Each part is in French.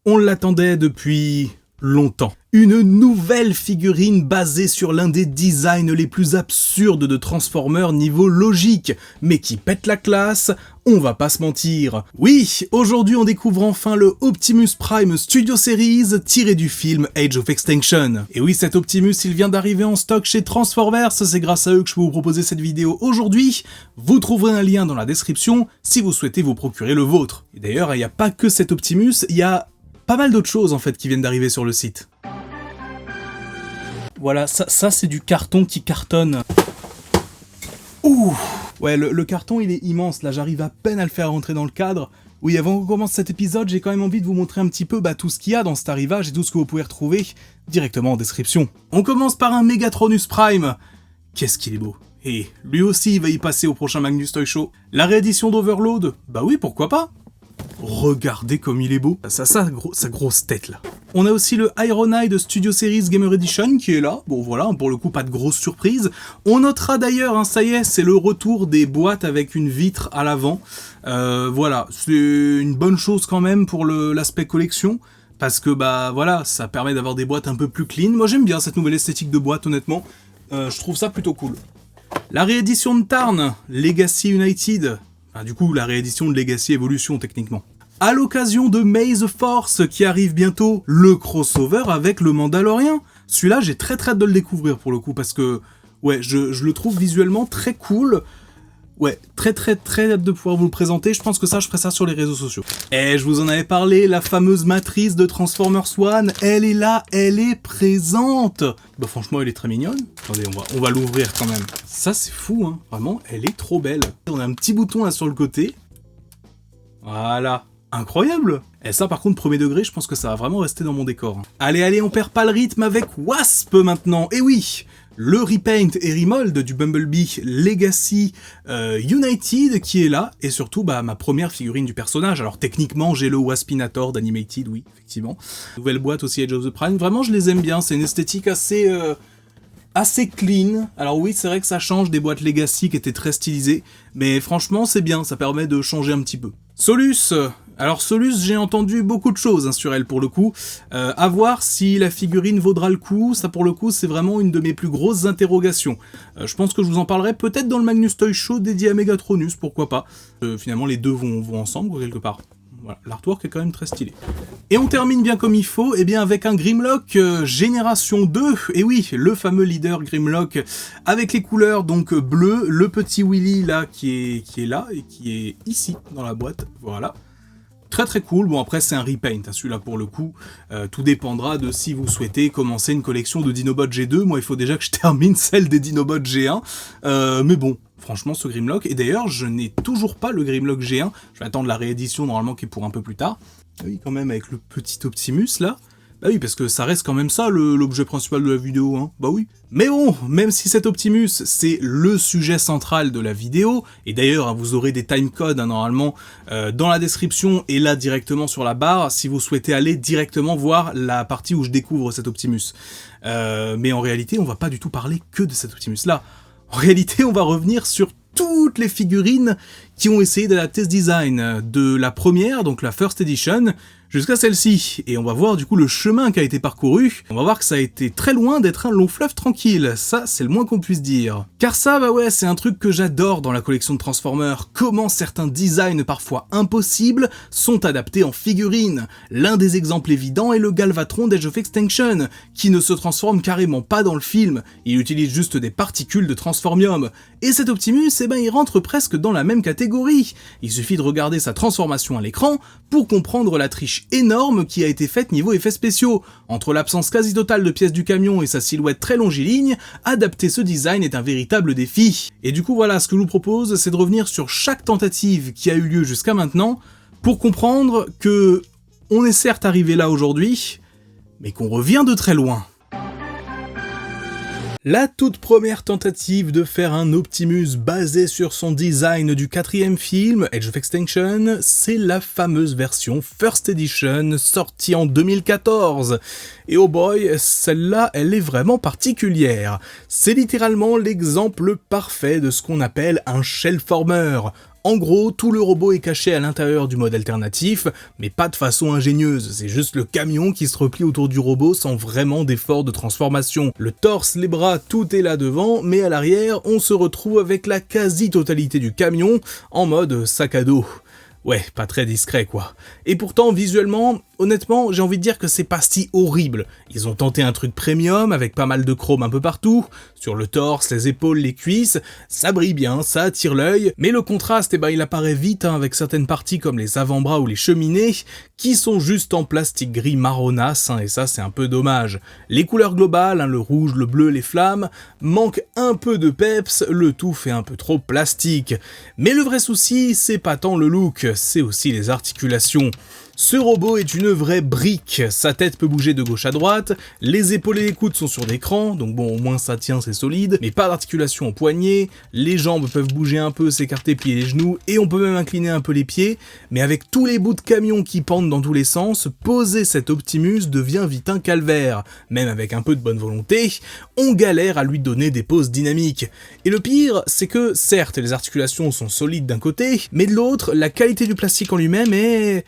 On l'attendait depuis longtemps. Une nouvelle figurine basée sur l'un des designs les plus absurdes de Transformers niveau logique, mais qui pète la classe, on va pas se mentir. Oui, aujourd'hui on découvre enfin le Optimus Prime Studio Series tiré du film Age of Extinction. Et oui, cet Optimus il vient d'arriver en stock chez Transformers, c'est grâce à eux que je peux vous proposer cette vidéo aujourd'hui. Vous trouverez un lien dans la description si vous souhaitez vous procurer le vôtre. Et d'ailleurs, il n'y a pas que cet Optimus, il y a pas mal d'autres choses en fait qui viennent d'arriver sur le site. Voilà, ça c'est du carton qui cartonne. Ouh. Ouais, le carton il est immense, là j'arrive à peine à le faire rentrer dans le cadre. Oui, avant qu'on commence cet épisode, j'ai quand même envie de vous montrer un petit peu tout ce qu'il y a dans cet arrivage et tout ce que vous pouvez retrouver directement en description. On commence par un Megatronus Prime. Qu'est-ce qu'il est beau. Et lui aussi il va y passer au prochain Magnus Toy Show. La réédition d'Overload, bah oui, pourquoi pas. Regardez comme il est beau. Sa grosse tête là. On a aussi le Ironhide Studio Series Gamer Edition qui est là. Bon voilà, pour le coup pas de grosse surprise. On notera d'ailleurs, ça y est, c'est le retour des boîtes avec une vitre à l'avant. Voilà, c'est une bonne chose quand même pour l'aspect collection. Parce que voilà, ça permet d'avoir des boîtes un peu plus clean. Moi j'aime bien cette nouvelle esthétique de boîte honnêtement. Je trouve ça plutôt cool. La réédition de Tarn, Legacy United. Enfin, du coup, la réédition de Legacy Evolution, techniquement. À l'occasion de Maze Force, qui arrive bientôt, le crossover avec le Mandalorien. Celui-là, j'ai très hâte de le découvrir, pour le coup, parce que, ouais, je le trouve visuellement très cool. Ouais, très hâte de pouvoir vous le présenter. Je pense que ça, je ferai ça sur les réseaux sociaux. Et je vous en avais parlé, la fameuse matrice de Transformers One, elle est là, elle est présente. Bah franchement, elle est très mignonne. Attendez, on va l'ouvrir quand même. Ça, c'est fou, hein. Vraiment, elle est trop belle. On a un petit bouton là sur le côté. Voilà. Incroyable. Et ça, par contre, premier degré, je pense que ça va vraiment rester dans mon décor. Allez, on perd pas le rythme avec Wasp maintenant. Et oui, le repaint et remold du Bumblebee Legacy United qui est là, et surtout ma première figurine du personnage. Alors techniquement j'ai le Waspinator d'Animated, oui, effectivement. Nouvelle boîte aussi Age of the Prime, vraiment je les aime bien, c'est une esthétique assez clean. Alors oui, c'est vrai que ça change des boîtes Legacy qui étaient très stylisées, mais franchement c'est bien, ça permet de changer un petit peu. Solus. Alors Solus, j'ai entendu beaucoup de choses sur elle pour le coup. À voir si la figurine vaudra le coup, ça pour le coup c'est vraiment une de mes plus grosses interrogations. Je pense que je vous en parlerai peut-être dans le Magnus Toy Show dédié à Megatronus, pourquoi pas. Finalement les deux vont ensemble quelque part. Voilà, l'artwork est quand même très stylé. Et on termine bien comme il faut, avec un Grimlock Génération 2, et oui, le fameux leader Grimlock, avec les couleurs donc bleu, le petit Willy là qui est là, et qui est ici dans la boîte, voilà. Très cool, bon après c'est un repaint, celui-là pour le coup, tout dépendra de si vous souhaitez commencer une collection de Dinobots G2, moi il faut déjà que je termine celle des Dinobots G1, mais bon, franchement ce Grimlock, et d'ailleurs je n'ai toujours pas le Grimlock G1, je vais attendre la réédition normalement qui est pour un peu plus tard, oui quand même avec le petit Optimus là, bah oui, parce que ça reste quand même ça, l'objet principal de la vidéo, hein. Bah oui. Mais bon, même si cet Optimus, c'est le sujet central de la vidéo, et d'ailleurs, vous aurez des timecodes, normalement, dans la description, et là, directement sur la barre, si vous souhaitez aller directement voir la partie où je découvre cet Optimus. Mais en réalité, on va pas du tout parler que de cet Optimus-là. En réalité, on va revenir sur toutes les figurines qui ont essayé d'adapter ce design, de la première, donc la First Edition, jusqu'à celle-ci, et on va voir du coup le chemin qui a été parcouru, on va voir que ça a été très loin d'être un long fleuve tranquille, ça c'est le moins qu'on puisse dire. Car ça, bah ouais, c'est un truc que j'adore dans la collection de Transformers, comment certains designs parfois impossibles sont adaptés en figurines. L'un des exemples évidents est le Galvatron d'Age of Extinction, qui ne se transforme carrément pas dans le film, il utilise juste des particules de transformium, et cet Optimus, il rentre presque dans la même catégorie. Il suffit de regarder sa transformation à l'écran pour comprendre la triche énorme qui a été faite niveau effets spéciaux. Entre l'absence quasi totale de pièces du camion et sa silhouette très longiligne, adapter ce design est un véritable défi. Et du coup voilà, ce que je vous propose, c'est de revenir sur chaque tentative qui a eu lieu jusqu'à maintenant, pour comprendre que on est certes arrivé là aujourd'hui, mais qu'on revient de très loin. La toute première tentative de faire un Optimus basé sur son design du 4e film, Age of Extinction, c'est la fameuse version First Edition sortie en 2014. Et oh boy, celle-là, elle est vraiment particulière. C'est littéralement l'exemple parfait de ce qu'on appelle un shellformer. En gros, tout le robot est caché à l'intérieur du mode alternatif, mais pas de façon ingénieuse, c'est juste le camion qui se replie autour du robot sans vraiment d'effort de transformation. Le torse, les bras, tout est là devant, mais à l'arrière, on se retrouve avec la quasi-totalité du camion en mode sac à dos. Ouais, pas très discret quoi. Et pourtant, visuellement, honnêtement, j'ai envie de dire que c'est pas si horrible. Ils ont tenté un truc premium avec pas mal de chrome un peu partout, sur le torse, les épaules, les cuisses, ça brille bien, ça attire l'œil, mais le contraste, il apparaît vite avec certaines parties comme les avant-bras ou les cheminées, qui sont juste en plastique gris marronasse, et ça c'est un peu dommage. Les couleurs globales, le rouge, le bleu, les flammes, manquent un peu de peps, le tout fait un peu trop plastique. Mais le vrai souci, c'est pas tant le look, c'est aussi les articulations. Ce robot est une vraie brique, sa tête peut bouger de gauche à droite, les épaules et les coudes sont sur des crans, donc bon au moins ça tient, c'est solide, mais pas d'articulation au poignet, les jambes peuvent bouger un peu, s'écarter, plier les genoux, et on peut même incliner un peu les pieds, mais avec tous les bouts de camion qui pendent dans tous les sens, poser cet Optimus devient vite un calvaire. Même avec un peu de bonne volonté, on galère à lui donner des poses dynamiques. Et le pire, c'est que certes les articulations sont solides d'un côté, mais de l'autre, la qualité du plastique en lui-même est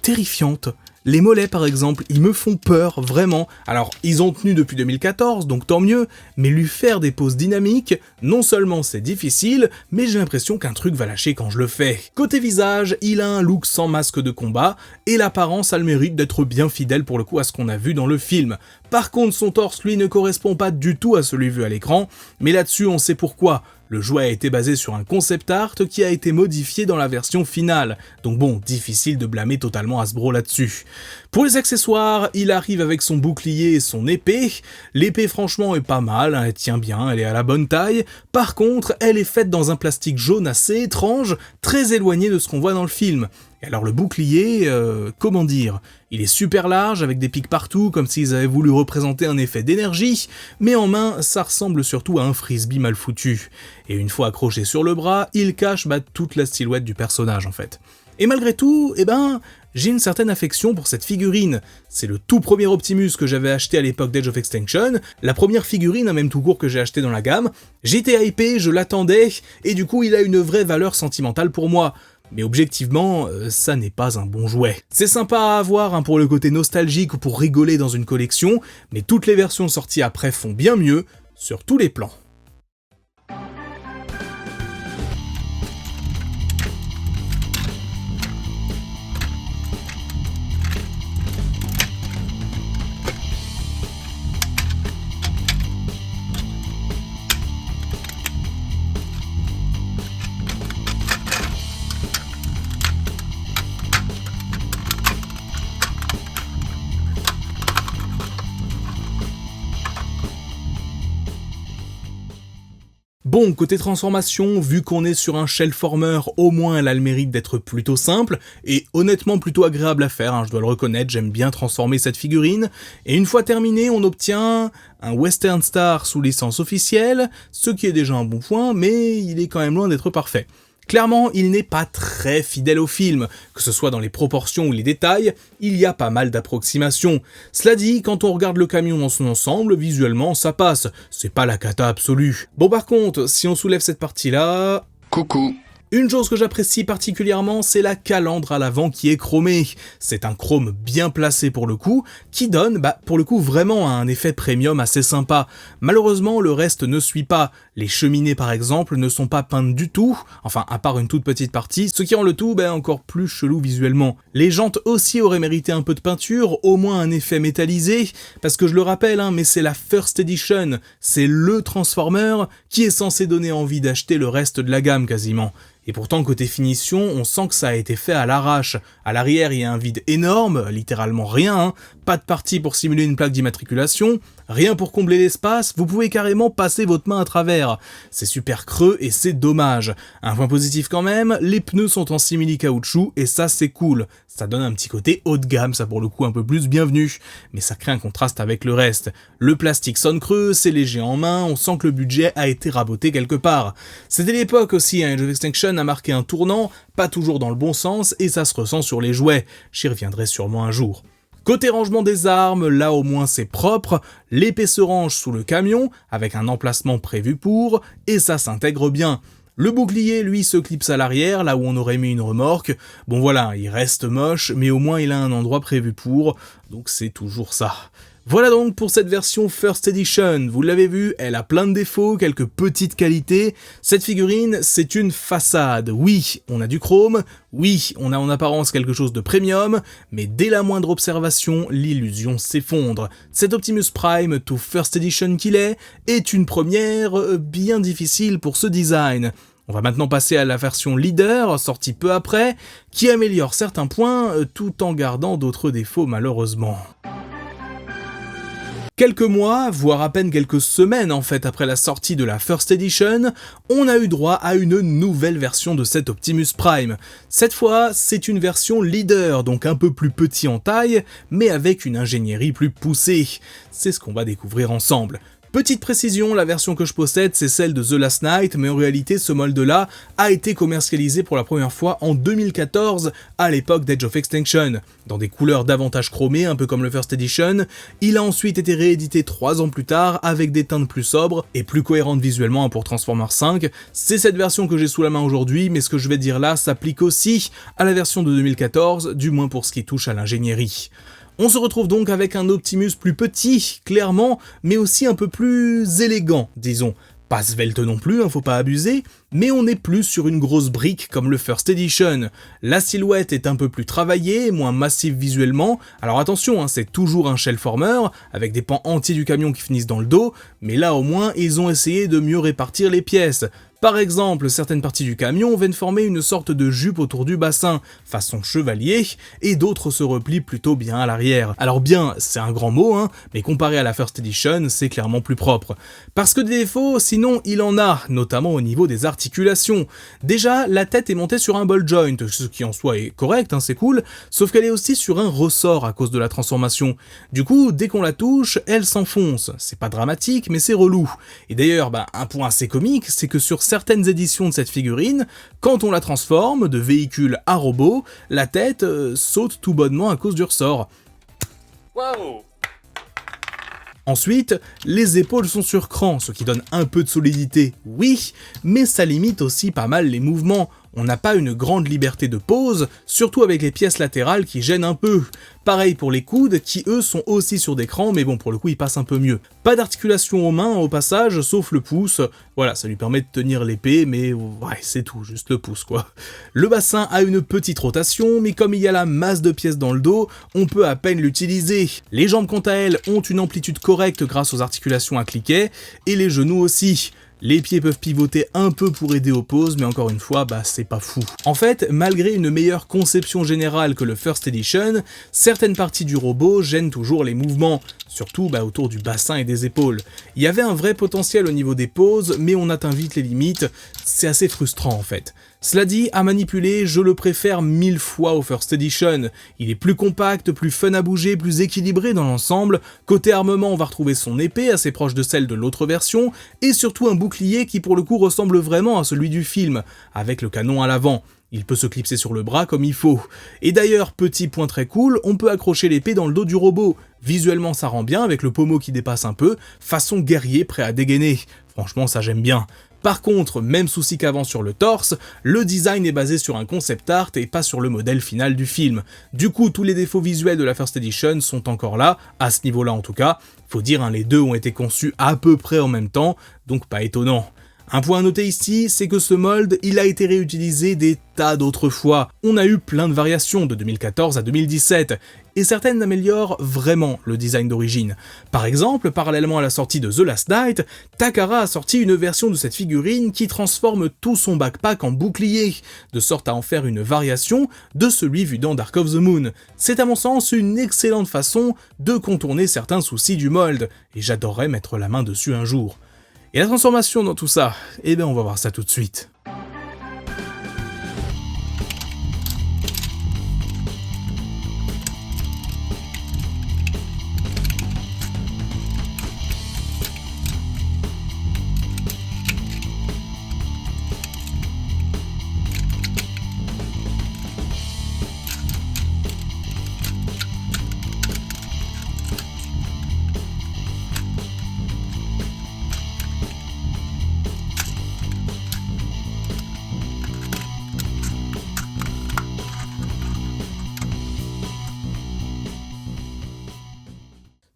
terrifiante. Les mollets par exemple, ils me font peur, vraiment. Alors, ils ont tenu depuis 2014, donc tant mieux, mais lui faire des poses dynamiques, non seulement c'est difficile, mais j'ai l'impression qu'un truc va lâcher quand je le fais. Côté visage, il a un look sans masque de combat, et l'apparence a le mérite d'être bien fidèle pour le coup à ce qu'on a vu dans le film. Par contre, son torse, lui, ne correspond pas du tout à celui vu à l'écran, mais là-dessus, on sait pourquoi. Le jouet a été basé sur un concept art qui a été modifié dans la version finale, donc bon, difficile de blâmer totalement Hasbro là-dessus. Pour les accessoires, il arrive avec son bouclier et son épée. L'épée franchement est pas mal, elle tient bien, elle est à la bonne taille. Par contre, elle est faite dans un plastique jaune assez étrange, très éloigné de ce qu'on voit dans le film. Et alors le bouclier, comment dire, il est super large avec des pics partout comme s'ils avaient voulu représenter un effet d'énergie, mais en main ça ressemble surtout à un frisbee mal foutu. Et une fois accroché sur le bras, il cache toute la silhouette du personnage en fait. Et malgré tout, j'ai une certaine affection pour cette figurine. C'est le tout premier Optimus que j'avais acheté à l'époque d'Age of Extinction, la première figurine, même tout court, que j'ai acheté dans la gamme. J'étais hypé, je l'attendais, et du coup il a une vraie valeur sentimentale pour moi. Mais objectivement, ça n'est pas un bon jouet. C'est sympa à avoir pour le côté nostalgique ou pour rigoler dans une collection, mais toutes les versions sorties après font bien mieux, sur tous les plans. Bon, côté transformation, vu qu'on est sur un Shellformer, au moins elle a le mérite d'être plutôt simple, et honnêtement plutôt agréable à faire, je dois le reconnaître, j'aime bien transformer cette figurine, et une fois terminé, on obtient un Western Star sous licence officielle, ce qui est déjà un bon point, mais il est quand même loin d'être parfait. Clairement, il n'est pas très fidèle au film, que ce soit dans les proportions ou les détails, il y a pas mal d'approximations. Cela dit, quand on regarde le camion dans son ensemble, visuellement ça passe, c'est pas la cata absolue. Bon par contre, si on soulève cette partie-là... Coucou. Une chose que j'apprécie particulièrement, c'est la calandre à l'avant qui est chromée. C'est un chrome bien placé pour le coup, qui donne, pour le coup, vraiment un effet premium assez sympa. Malheureusement, le reste ne suit pas. Les cheminées, par exemple, ne sont pas peintes du tout, enfin, à part une toute petite partie, ce qui rend le tout, encore plus chelou visuellement. Les jantes aussi auraient mérité un peu de peinture, au moins un effet métallisé, parce que je le rappelle, mais c'est la First Edition, c'est le Transformer qui est censé donner envie d'acheter le reste de la gamme quasiment. Et pourtant, côté finition, on sent que ça a été fait à l'arrache. À l'arrière, il y a un vide énorme, littéralement rien, pas de partie pour simuler une plaque d'immatriculation, rien pour combler l'espace, vous pouvez carrément passer votre main à travers. C'est super creux et c'est dommage. Un point positif quand même, les pneus sont en simili-caoutchouc et ça c'est cool. Ça donne un petit côté haut de gamme, ça pour le coup un peu plus bienvenu. Mais ça crée un contraste avec le reste. Le plastique sonne creux, c'est léger en main, on sent que le budget a été raboté quelque part. C'était l'époque aussi, Age of Extinction a marqué un tournant, pas toujours dans le bon sens, et ça se ressent sur les jouets. J'y reviendrai sûrement un jour. Côté rangement des armes, là au moins c'est propre, l'épée se range sous le camion, avec un emplacement prévu pour, et ça s'intègre bien. Le bouclier, lui, se clipse à l'arrière, là où on aurait mis une remorque. Bon voilà, il reste moche, mais au moins il a un endroit prévu pour, donc c'est toujours ça. Voilà donc pour cette version First Edition, vous l'avez vu, elle a plein de défauts, quelques petites qualités. Cette figurine, c'est une façade. Oui, on a du chrome, oui, on a en apparence quelque chose de premium, mais dès la moindre observation, l'illusion s'effondre. Cet Optimus Prime, tout First Edition qu'il est une première bien difficile pour ce design. On va maintenant passer à la version Leader, sortie peu après, qui améliore certains points tout en gardant d'autres défauts malheureusement. Quelques mois, voire à peine quelques semaines en fait après la sortie de la First Edition, on a eu droit à une nouvelle version de cet Optimus Prime. Cette fois, c'est une version Leader, donc un peu plus petit en taille, mais avec une ingénierie plus poussée. C'est ce qu'on va découvrir ensemble. Petite précision, la version que je possède, c'est celle de The Last Knight, mais en réalité, ce molde-là a été commercialisé pour la première fois en 2014, à l'époque d'Age of Extinction. Dans des couleurs davantage chromées, un peu comme le First Edition, il a ensuite été réédité 3 ans plus tard, avec des teintes plus sobres et plus cohérentes visuellement pour Transformers 5. C'est cette version que j'ai sous la main aujourd'hui, mais ce que je vais dire là s'applique aussi à la version de 2014, du moins pour ce qui touche à l'ingénierie. On se retrouve donc avec un Optimus plus petit, clairement, mais aussi un peu plus élégant, disons. Pas svelte non plus, faut pas abuser, mais on n'est plus sur une grosse brique comme le First Edition. La silhouette est un peu plus travaillée, moins massive visuellement, alors attention, c'est toujours un shellformer, avec des pans entiers du camion qui finissent dans le dos, mais là au moins ils ont essayé de mieux répartir les pièces. Par exemple, certaines parties du camion viennent former une sorte de jupe autour du bassin, façon chevalier, et d'autres se replient plutôt bien à l'arrière. Alors bien, c'est un grand mot, mais comparé à la First Edition, c'est clairement plus propre. Parce que des défauts, sinon il en a, notamment au niveau des articulations. Déjà, la tête est montée sur un ball joint, ce qui en soi est correct, c'est cool, sauf qu'elle est aussi sur un ressort à cause de la transformation. Du coup, dès qu'on la touche, elle s'enfonce. C'est pas dramatique, mais c'est relou. Et d'ailleurs, un point assez comique, c'est que sur certaines éditions de cette figurine, quand on la transforme de véhicule à robot, la tête saute tout bonnement à cause du ressort. Wow. Ensuite, les épaules sont sur cran, ce qui donne un peu de solidité, oui, mais ça limite aussi pas mal les mouvements. On n'a pas une grande liberté de pose, surtout avec les pièces latérales qui gênent un peu. Pareil pour les coudes, qui eux sont aussi sur des crans, mais bon pour le coup ils passent un peu mieux. Pas d'articulation aux mains au passage, sauf le pouce, voilà ça lui permet de tenir l'épée, mais ouais c'est tout, juste le pouce quoi. Le bassin a une petite rotation, mais comme il y a la masse de pièces dans le dos, on peut à peine l'utiliser. Les jambes quant à elles ont une amplitude correcte grâce aux articulations à cliquet, et les genoux aussi. Les pieds peuvent pivoter un peu pour aider aux poses, mais encore une fois, c'est pas fou. En fait, malgré une meilleure conception générale que le First Edition, certaines parties du robot gênent toujours les mouvements, surtout autour du bassin et des épaules. Il y avait un vrai potentiel au niveau des poses, mais on atteint vite les limites, c'est assez frustrant en fait. Cela dit, à manipuler, je le préfère 1000 fois au First Edition. Il est plus compact, plus fun à bouger, plus équilibré dans l'ensemble. Côté armement, on va retrouver son épée, assez proche de celle de l'autre version, et surtout un bouclier qui pour le coup ressemble vraiment à celui du film, avec le canon à l'avant. Il peut se clipser sur le bras comme il faut. Et d'ailleurs, petit point très cool, on peut accrocher l'épée dans le dos du robot. Visuellement ça rend bien avec le pommeau qui dépasse un peu, façon guerrier prêt à dégainer. Franchement ça j'aime bien. Par contre, même souci qu'avant sur le torse, le design est basé sur un concept art et pas sur le modèle final du film. Du coup, tous les défauts visuels de la First Edition sont encore là, à ce niveau-là en tout cas. Faut dire, les deux ont été conçus à peu près en même temps, donc pas étonnant. Un point à noter ici, c'est que ce mold, il a été réutilisé des tas d'autres fois. On a eu plein de variations de 2014 à 2017, et certaines améliorent vraiment le design d'origine. Par exemple, parallèlement à la sortie de The Last Knight, Takara a sorti une version de cette figurine qui transforme tout son backpack en bouclier, de sorte à en faire une variation de celui vu dans Dark of the Moon. C'est à mon sens une excellente façon de contourner certains soucis du mold, et j'adorerais mettre la main dessus un jour. Et la transformation dans tout ça, on va voir ça tout de suite.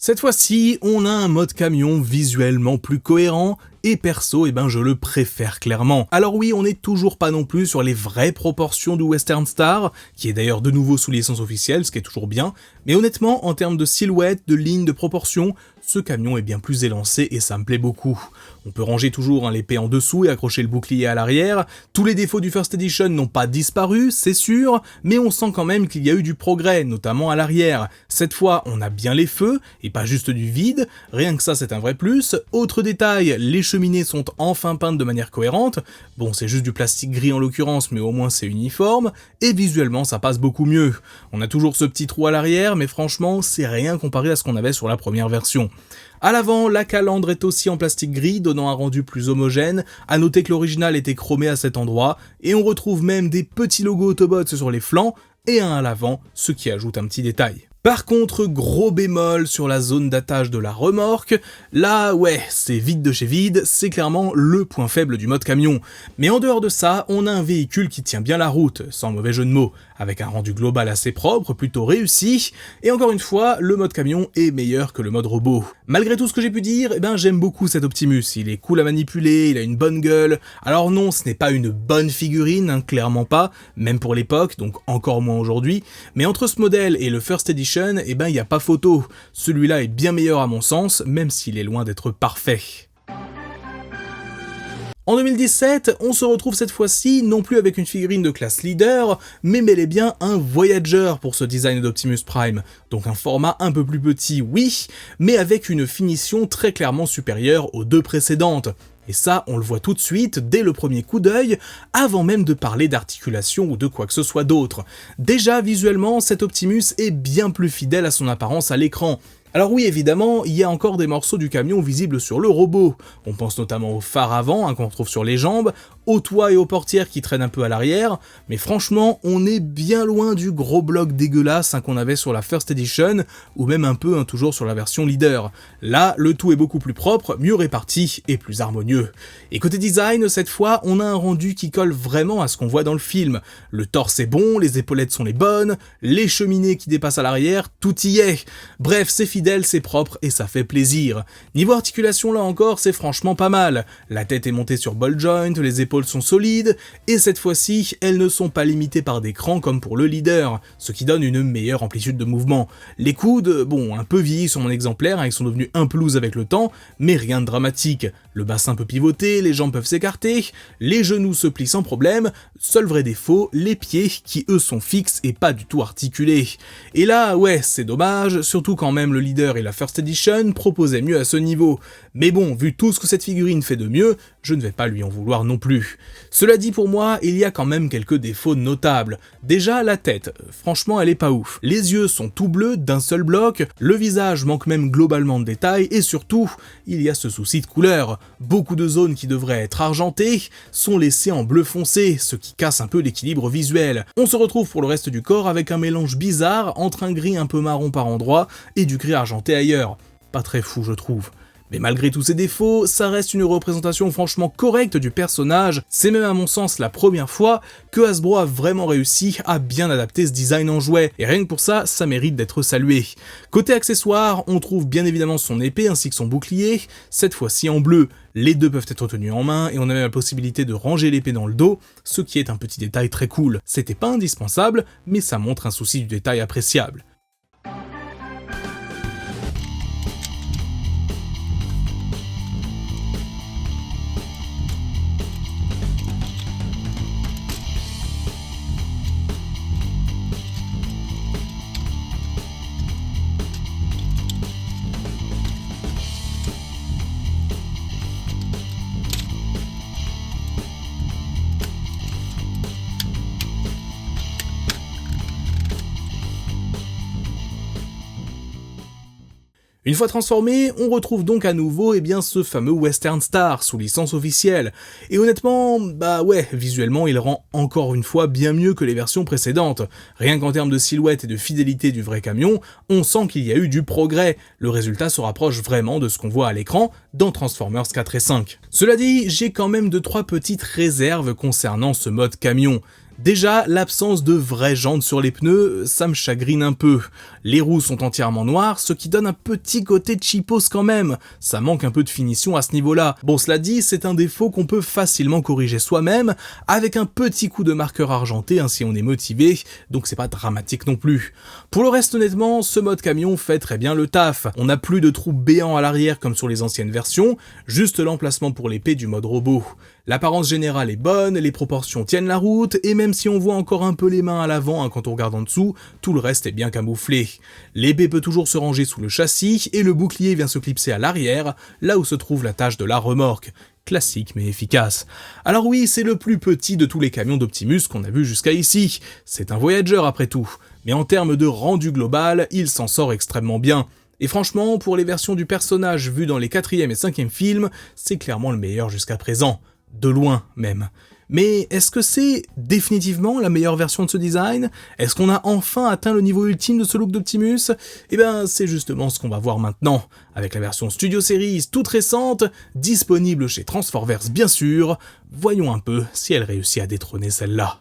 Cette fois-ci, on a un mode camion visuellement plus cohérent, et perso, je le préfère clairement. Alors oui, on n'est toujours pas non plus sur les vraies proportions du Western Star, qui est d'ailleurs de nouveau sous licence officielle, ce qui est toujours bien, mais honnêtement, en termes de silhouette, de ligne, de proportion, ce camion est bien plus élancé et ça me plaît beaucoup. On peut ranger toujours l'épée en dessous et accrocher le bouclier à l'arrière. Tous les défauts du First Edition n'ont pas disparu, c'est sûr, mais on sent quand même qu'il y a eu du progrès, notamment à l'arrière. Cette fois, on a bien les feux, et pas juste du vide, rien que ça c'est un vrai plus. Autre détail, les cheminées sont enfin peintes de manière cohérente. Bon, c'est juste du plastique gris en l'occurrence, mais au moins c'est uniforme, et visuellement ça passe beaucoup mieux. On a toujours ce petit trou à l'arrière, mais franchement, c'est rien comparé à ce qu'on avait sur la première version. À l'avant, la calandre est aussi en plastique gris, donnant un rendu plus homogène. À noter que l'original était chromé à cet endroit, et on retrouve même des petits logos Autobots sur les flancs, et un à l'avant, ce qui ajoute un petit détail. Par contre, gros bémol sur la zone d'attache de la remorque, là ouais, c'est vide de chez vide, c'est clairement le point faible du mode camion. Mais en dehors de ça, on a un véhicule qui tient bien la route, sans mauvais jeu de mots, avec un rendu global assez propre, plutôt réussi, et encore une fois, le mode camion est meilleur que le mode robot. Malgré tout ce que j'ai pu dire, j'aime beaucoup cet Optimus, il est cool à manipuler, il a une bonne gueule. Alors non, ce n'est pas une bonne figurine, clairement pas, même pour l'époque, donc encore moins aujourd'hui, mais entre ce modèle et le First Edition, il n'y a pas photo. Celui-là est bien meilleur à mon sens, même s'il est loin d'être parfait. En 2017, on se retrouve cette fois-ci non plus avec une figurine de classe leader, mais bel et bien un Voyager pour ce design d'Optimus Prime. Donc un format un peu plus petit, oui, mais avec une finition très clairement supérieure aux deux précédentes. Et ça, on le voit tout de suite, dès le premier coup d'œil, avant même de parler d'articulation ou de quoi que ce soit d'autre. Déjà, visuellement, cet Optimus est bien plus fidèle à son apparence à l'écran. Alors oui, évidemment, il y a encore des morceaux du camion visibles sur le robot. On pense notamment au phare avant, qu'on retrouve sur les jambes, au toit et aux portières qui traînent un peu à l'arrière, mais franchement, on est bien loin du gros bloc dégueulasse qu'on avait sur la First Edition, ou même un peu toujours sur la version Leader. Là, le tout est beaucoup plus propre, mieux réparti et plus harmonieux. Et côté design, cette fois, on a un rendu qui colle vraiment à ce qu'on voit dans le film. Le torse est bon, les épaulettes sont les bonnes, les cheminées qui dépassent à l'arrière, tout y est. Bref, c'est fidèle, c'est propre et ça fait plaisir. Niveau articulation, là encore, c'est franchement pas mal. La tête est montée sur ball joint, les épaules sont solides, et cette fois-ci, elles ne sont pas limitées par des crans comme pour le Leader, ce qui donne une meilleure amplitude de mouvement. Les coudes, bon, un peu vieillis sur mon exemplaire, ils sont devenus un peu lourds avec le temps, mais rien de dramatique. Le bassin peut pivoter, les jambes peuvent s'écarter, les genoux se plient sans problème, seul vrai défaut, les pieds qui eux sont fixes et pas du tout articulés. Et là, ouais, c'est dommage, surtout quand même le Leader et la First Edition proposaient mieux à ce niveau. Mais bon, vu tout ce que cette figurine fait de mieux, je ne vais pas lui en vouloir non plus. Cela dit, pour moi, il y a quand même quelques défauts notables. Déjà, la tête, franchement elle est pas ouf. Les yeux sont tout bleus d'un seul bloc, le visage manque même globalement de détails, et surtout, il y a ce souci de couleur. Beaucoup de zones qui devraient être argentées sont laissées en bleu foncé, ce qui casse un peu l'équilibre visuel. On se retrouve pour le reste du corps avec un mélange bizarre entre un gris un peu marron par endroits et du gris argenté ailleurs. Pas très fou, je trouve. Mais malgré tous ces défauts, ça reste une représentation franchement correcte du personnage. C'est même à mon sens la première fois que Hasbro a vraiment réussi à bien adapter ce design en jouet, et rien que pour ça, ça mérite d'être salué. Côté accessoires, on trouve bien évidemment son épée ainsi que son bouclier, cette fois-ci en bleu. Les deux peuvent être tenus en main, et on a même la possibilité de ranger l'épée dans le dos, ce qui est un petit détail très cool. C'était pas indispensable, mais ça montre un souci du détail appréciable. Une fois transformé, on retrouve donc à nouveau ce fameux Western Star sous licence officielle. Et honnêtement, bah ouais, visuellement il rend encore une fois bien mieux que les versions précédentes. Rien qu'en termes de silhouette et de fidélité du vrai camion, on sent qu'il y a eu du progrès. Le résultat se rapproche vraiment de ce qu'on voit à l'écran dans Transformers 4 et 5. Cela dit, j'ai quand même 2-3 petites réserves concernant ce mode camion. Déjà, l'absence de vraies jantes sur les pneus, ça me chagrine un peu. Les roues sont entièrement noires, ce qui donne un petit côté cheapos quand même. Ça manque un peu de finition à ce niveau-là. Bon, cela dit, c'est un défaut qu'on peut facilement corriger soi-même, avec un petit coup de marqueur argenté, hein, si on est motivé, donc c'est pas dramatique non plus. Pour le reste, honnêtement, ce mode camion fait très bien le taf. On n'a plus de trous béants à l'arrière comme sur les anciennes versions, juste l'emplacement pour l'épée du mode robot. L'apparence générale est bonne, les proportions tiennent la route, et même si on voit encore un peu les mains à l'avant quand on regarde en dessous, tout le reste est bien camouflé. L'épée peut toujours se ranger sous le châssis, et le bouclier vient se clipser à l'arrière, là où se trouve la tâche de la remorque. Classique mais efficace. Alors oui, c'est le plus petit de tous les camions d'Optimus qu'on a vu jusqu'à ici. C'est un Voyager après tout. Mais en termes de rendu global, il s'en sort extrêmement bien. Et franchement, pour les versions du personnage vues dans les 4e et 5e films, c'est clairement le meilleur jusqu'à présent. De loin même. Mais est-ce que c'est définitivement la meilleure version de ce design? Est-ce qu'on a enfin atteint le niveau ultime de ce look d'Optimus? Eh ben, c'est justement ce qu'on va voir maintenant, avec la version Studio Series toute récente, disponible chez Transformers bien sûr. Voyons un peu si elle réussit à détrôner celle-là.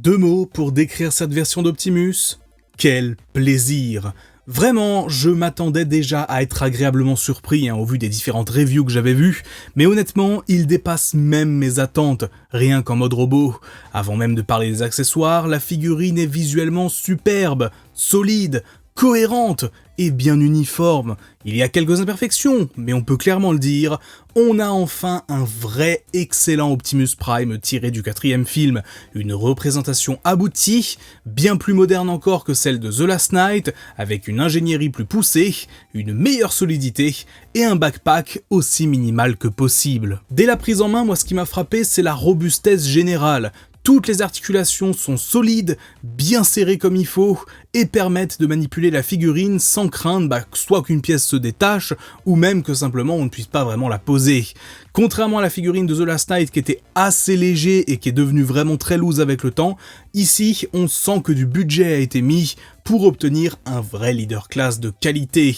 2 mots pour décrire cette version d'Optimus. Quel plaisir! Vraiment, je m'attendais déjà à être agréablement surpris au vu des différentes reviews que j'avais vues, mais honnêtement, il dépasse même mes attentes, rien qu'en mode robot. Avant même de parler des accessoires, la figurine est visuellement superbe, solide, cohérente et bien uniforme. Il y a quelques imperfections, mais on peut clairement le dire, on a enfin un vrai excellent Optimus Prime tiré du 4e film, une représentation aboutie, bien plus moderne encore que celle de The Last Knight, avec une ingénierie plus poussée, une meilleure solidité et un backpack aussi minimal que possible. Dès la prise en main, moi ce qui m'a frappé, c'est la robustesse générale. Toutes les articulations sont solides, bien serrées comme il faut, et permettent de manipuler la figurine sans craindre soit qu'une pièce se détache, ou même que simplement on ne puisse pas vraiment la poser. Contrairement à la figurine de The Last Knight qui était assez léger et qui est devenue vraiment très loose avec le temps, ici on sent que du budget a été mis pour obtenir un vrai leader class de qualité.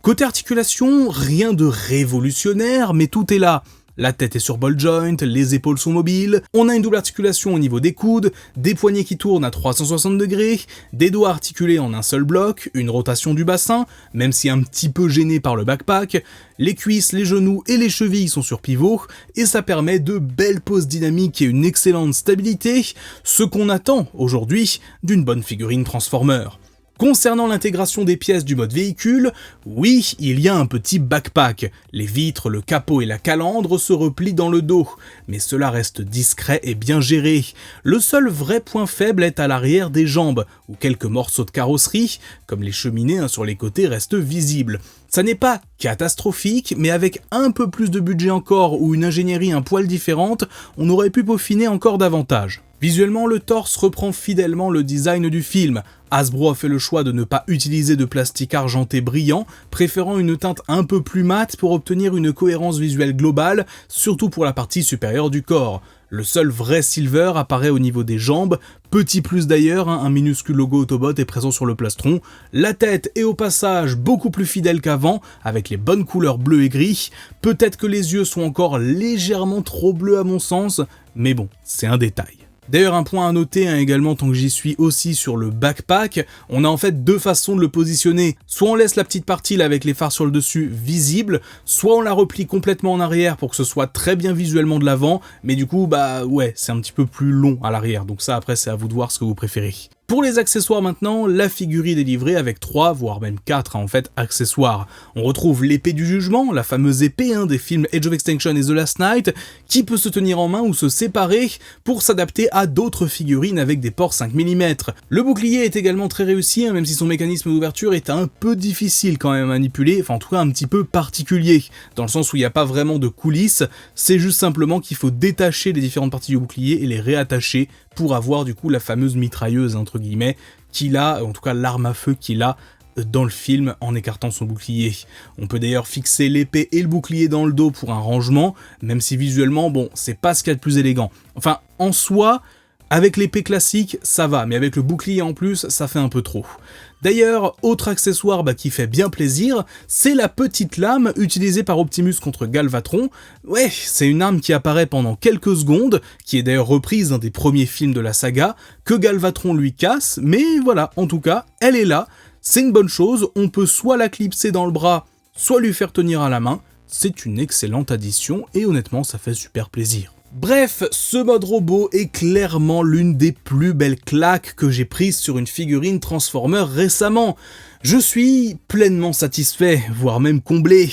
Côté articulation, rien de révolutionnaire, mais tout est là. La tête est sur ball joint, les épaules sont mobiles, on a une double articulation au niveau des coudes, des poignets qui tournent à 360 degrés, des doigts articulés en un seul bloc, une rotation du bassin, même si un petit peu gêné par le backpack, les cuisses, les genoux et les chevilles sont sur pivot, et ça permet de belles poses dynamiques et une excellente stabilité, ce qu'on attend aujourd'hui d'une bonne figurine Transformer. Concernant l'intégration des pièces du mode véhicule, oui, il y a un petit backpack. Les vitres, le capot et la calandre se replient dans le dos, mais cela reste discret et bien géré. Le seul vrai point faible est à l'arrière des jambes, où quelques morceaux de carrosserie, comme les cheminées sur les côtés, restent visibles. Ça n'est pas catastrophique, mais avec un peu plus de budget encore ou une ingénierie un poil différente, on aurait pu peaufiner encore davantage. Visuellement, le torse reprend fidèlement le design du film. Hasbro a fait le choix de ne pas utiliser de plastique argenté brillant, préférant une teinte un peu plus mate pour obtenir une cohérence visuelle globale, surtout pour la partie supérieure du corps. Le seul vrai silver apparaît au niveau des jambes, petit plus d'ailleurs, un minuscule logo Autobot est présent sur le plastron. La tête est au passage beaucoup plus fidèle qu'avant, avec les bonnes couleurs bleu et gris. Peut-être que les yeux sont encore légèrement trop bleus à mon sens, mais bon, c'est un détail. D'ailleurs, un point à noter également tant que j'y suis aussi sur le backpack, on a en fait 2 façons de le positionner. Soit on laisse la petite partie là avec les phares sur le dessus visible, soit on la replie complètement en arrière pour que ce soit très bien visuellement de l'avant, mais du coup ouais, c'est un petit peu plus long à l'arrière, donc ça après c'est à vous de voir ce que vous préférez. Pour les accessoires maintenant, la figurine est livrée avec 3, voire même 4 en fait, accessoires. On retrouve l'épée du jugement, la fameuse épée des films Age of Extinction et The Last Knight, qui peut se tenir en main ou se séparer pour s'adapter à d'autres figurines avec des ports 5 mm. Le bouclier est également très réussi, même si son mécanisme d'ouverture est un peu difficile quand même à manipuler, enfin en tout cas un petit peu particulier, dans le sens où il n'y a pas vraiment de coulisses, c'est juste simplement qu'il faut détacher les différentes parties du bouclier et les réattacher pour avoir du coup la fameuse mitrailleuse entre guillemets qu'il a, en tout cas l'arme à feu qu'il a dans le film en écartant son bouclier. On peut d'ailleurs fixer l'épée et le bouclier dans le dos pour un rangement, même si visuellement, bon, c'est pas ce qu'il y a de plus élégant. Enfin, en soi, avec l'épée classique, ça va, mais avec le bouclier en plus, ça fait un peu trop. D'ailleurs, autre accessoire qui fait bien plaisir, c'est la petite lame utilisée par Optimus contre Galvatron. Ouais, c'est une arme qui apparaît pendant quelques secondes, qui est d'ailleurs reprise d'un des premiers films de la saga, que Galvatron lui casse, mais voilà, en tout cas, elle est là, c'est une bonne chose, on peut soit la clipser dans le bras, soit lui faire tenir à la main, c'est une excellente addition et honnêtement ça fait super plaisir. Bref, ce mode robot est clairement l'une des plus belles claques que j'ai prises sur une figurine Transformer récemment. Je suis pleinement satisfait, voire même comblé.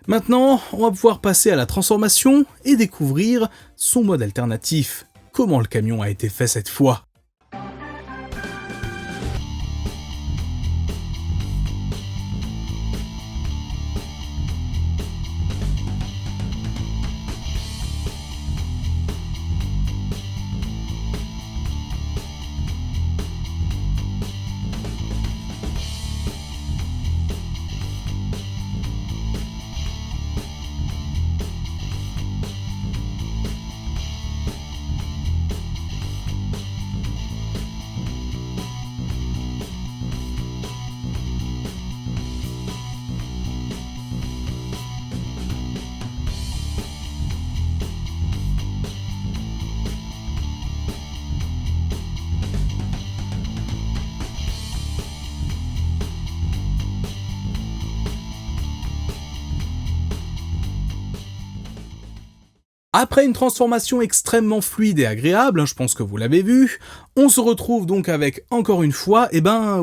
Maintenant, on va pouvoir passer à la transformation et découvrir son mode alternatif. Comment le camion a été fait cette fois ? Après une transformation extrêmement fluide et agréable, je pense que vous l'avez vu, on se retrouve donc avec, encore une fois,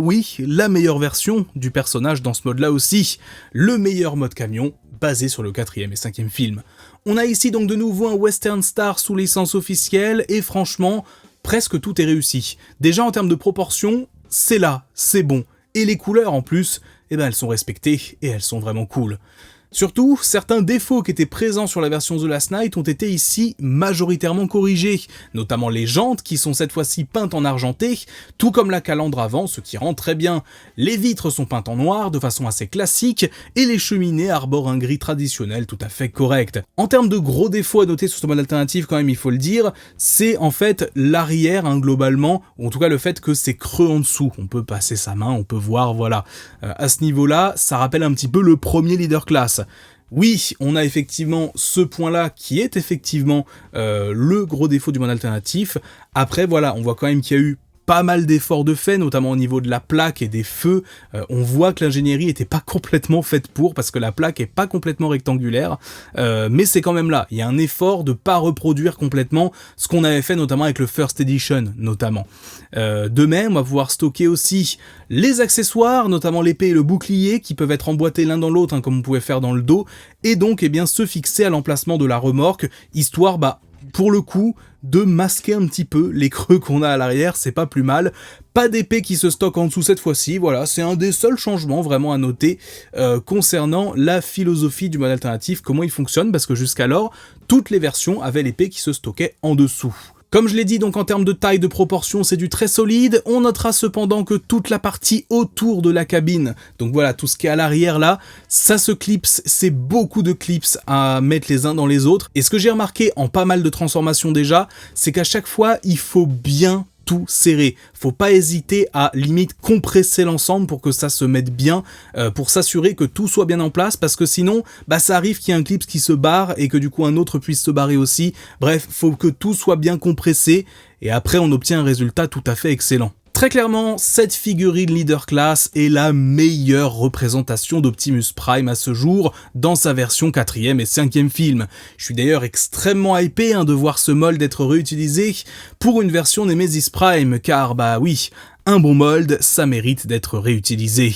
oui, la meilleure version du personnage dans ce mode-là aussi, le meilleur mode camion, basé sur le 4e et 5e film. On a ici donc de nouveau un Western Star sous licence officielle, et franchement, presque tout est réussi. Déjà en termes de proportion, c'est là, c'est bon, et les couleurs en plus, elles sont respectées, et elles sont vraiment cool. Surtout, certains défauts qui étaient présents sur la version The Last Knight ont été ici majoritairement corrigés, notamment les jantes qui sont cette fois-ci peintes en argenté, tout comme la calandre avant, ce qui rend très bien. Les vitres sont peintes en noir de façon assez classique, et les cheminées arborent un gris traditionnel tout à fait correct. En termes de gros défauts à noter sur ce mode alternatif quand même il faut le dire, c'est en fait l'arrière globalement, ou en tout cas le fait que c'est creux en dessous, on peut passer sa main, on peut voir, voilà. À ce niveau-là, ça rappelle un petit peu le premier Leader Class. Oui, on a effectivement ce point-là qui est effectivement le gros défaut du mode alternatif. Après, voilà, on voit quand même qu'il y a eu pas mal d'efforts de fait, notamment au niveau de la plaque et des feux. On voit que l'ingénierie était pas complètement faite pour, parce que la plaque est pas complètement rectangulaire, mais c'est quand même là. Il y a un effort de pas reproduire complètement ce qu'on avait fait notamment avec le First Edition, notamment. De même, on va pouvoir stocker aussi les accessoires, notamment l'épée et le bouclier, qui peuvent être emboîtés l'un dans l'autre, comme on pouvait faire dans le dos, et donc se fixer à l'emplacement de la remorque, histoire, pour le coup, de masquer un petit peu les creux qu'on a à l'arrière, c'est pas plus mal. Pas d'épée qui se stocke en dessous cette fois-ci, voilà, c'est un des seuls changements vraiment à noter concernant la philosophie du mode alternatif, comment il fonctionne, parce que jusqu'alors, toutes les versions avaient l'épée qui se stockait en dessous. Comme je l'ai dit, donc en termes de taille, de proportion, c'est du très solide. On notera cependant que toute la partie autour de la cabine, donc voilà, tout ce qui est à l'arrière là, ça se clipse, c'est beaucoup de clips à mettre les uns dans les autres. Et ce que j'ai remarqué en pas mal de transformations déjà, c'est qu'à chaque fois, il faut bien tout serré. Faut pas hésiter à limite compresser l'ensemble pour que ça se mette bien, pour s'assurer que tout soit bien en place, parce que sinon, ça arrive qu'il y ait un clip qui se barre et que du coup un autre puisse se barrer aussi. Bref, faut que tout soit bien compressé et après on obtient un résultat tout à fait excellent. Très clairement, cette figurine Leader Class est la meilleure représentation d'Optimus Prime à ce jour dans sa version 4e et 5e film. Je suis d'ailleurs extrêmement hypé de voir ce mold être réutilisé pour une version Nemesis Prime, car oui, un bon mold, ça mérite d'être réutilisé.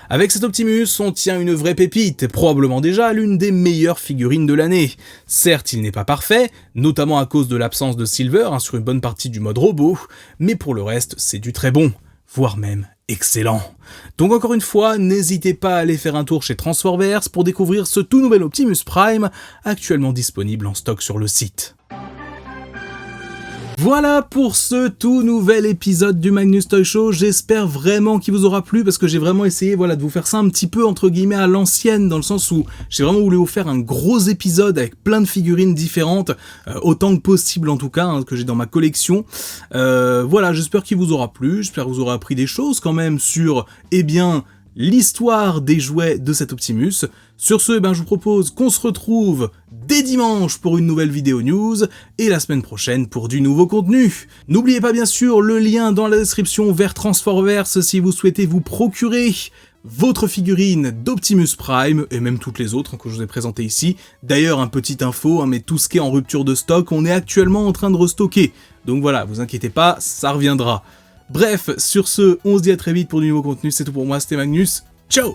Avec cet Optimus, on tient une vraie pépite, probablement déjà l'une des meilleures figurines de l'année. Certes, il n'est pas parfait, notamment à cause de l'absence de Silver sur une bonne partie du mode robot, mais pour le reste, c'est du très bon, voire même excellent. Donc encore une fois, n'hésitez pas à aller faire un tour chez Transformers pour découvrir ce tout nouvel Optimus Prime, actuellement disponible en stock sur le site. Voilà pour ce tout nouvel épisode du Magnus Toy Show, j'espère vraiment qu'il vous aura plu parce que j'ai vraiment essayé de vous faire ça un petit peu entre guillemets à l'ancienne, dans le sens où j'ai vraiment voulu vous faire un gros épisode avec plein de figurines différentes, autant que possible en tout cas, que j'ai dans ma collection. Voilà, j'espère qu'il vous aura plu, j'espère que vous aurez appris des choses quand même sur, l'histoire des jouets de cet Optimus. Sur ce, je vous propose qu'on se retrouve dès dimanche pour une nouvelle vidéo news, et la semaine prochaine pour du nouveau contenu. N'oubliez pas bien sûr le lien dans la description vers Transformers si vous souhaitez vous procurer votre figurine d'Optimus Prime, et même toutes les autres que je vous ai présentées ici. D'ailleurs, un petit info, mais tout ce qui est en rupture de stock, on est actuellement en train de restocker. Donc voilà, vous inquiétez pas, ça reviendra. Bref, sur ce, on se dit à très vite pour du nouveau contenu, c'est tout pour moi, c'était Magnus, ciao!